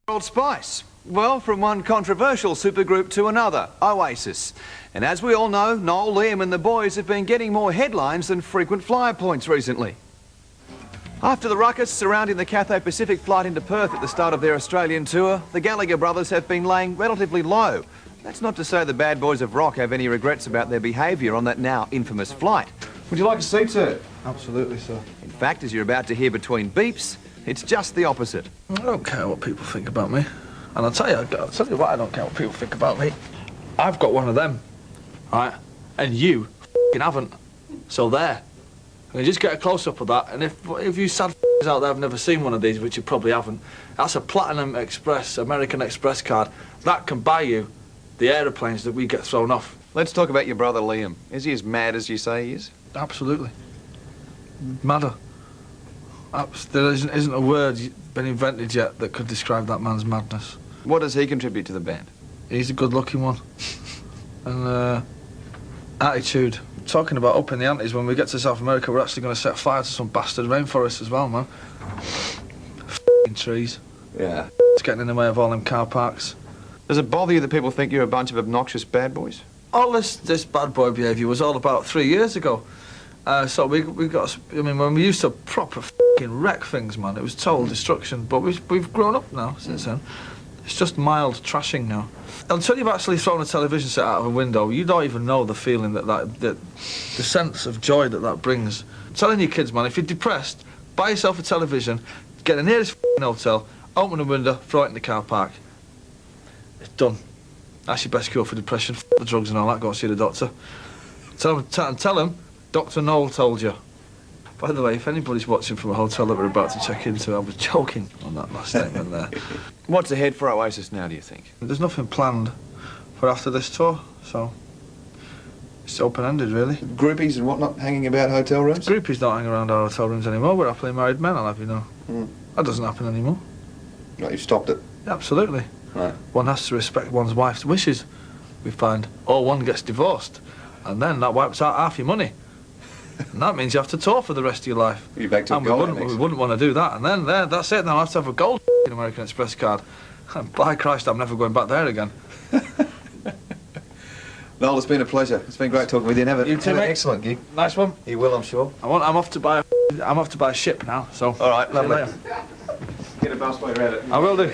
Old Spice? Well, from one controversial supergroup to another, Oasis. And as we all know, Noel, Liam and the boys have been getting more headlines than frequent flyer points recently. After the ruckus surrounding the Cathay Pacific flight into Perth at the start of their Australian tour, the Gallagher brothers have been laying relatively low. That's not to say the bad boys of rock have any regrets about their behaviour on that now infamous flight. Would you like a seat, sir? Absolutely, sir. In fact, as you're about to hear between beeps, it's just the opposite. I don't care what people think about me. And I'll tell you what, I don't care what people think about me. I've got one of them, right? And you f***ing haven't. So there. And you just get a close-up of that, and if you sad f***ers out there have never seen one of these, which you probably haven't, that's a Platinum Express, American Express card. That can buy you the aeroplanes that we get thrown off. Let's talk about your brother Liam. Is he as mad as you say he is? Absolutely. Madder. There isn't a word been invented yet that could describe that man's madness. What does he contribute to the band? He's a good-looking one. And attitude. Talking about upping the antes, when we get to South America, we're actually going to set fire to some bastard rainforest as well, man. F***ing trees. Yeah. It's getting in the way of all them car parks. Does it bother you that people think you're a bunch of obnoxious bad boys? All this bad boy behaviour was all about 3 years ago. So we got, I mean, when we used to proper f***ing wreck things, man, it was total destruction. But we've grown up now since then. It's just mild trashing now. Until you've actually thrown a television set out of a window, you don't even know the feeling that the sense of joy that brings. I'm telling you kids, man, if you're depressed, buy yourself a television, get the nearest f***ing hotel, open a window, throw it in the car park. It's done. That's your best cure for depression. F*** the drugs and all that, go and see the doctor. Tell him, Dr. Noel told you. By the way, if anybody's watching from a hotel that we're about to check into, I was joking on that last statement there. What's ahead for Oasis now, do you think? There's nothing planned for after this tour, so it's open-ended, really. Groupies and whatnot hanging about hotel rooms? Groupies don't hang around our hotel rooms anymore. We're happily married men, I'll have you know. That doesn't happen anymore. Right, you've stopped it? Absolutely. Right. One has to respect one's wife's wishes, we find. Or one gets divorced, and then that wipes out half your money. And that means you have to tour for the rest of your life. You're back to and we wouldn't want to do that. And then that's it. Then I'll have to have a gold American Express card. And by Christ, I'm never going back there again. Noel, it's been a pleasure. It's been great talking with you. You too, have an mate. excellent gig. Nice one. You will, I'm sure. I'm off to buy a ship now. So. All right, lovely. Get a bus while you're at it. I will do.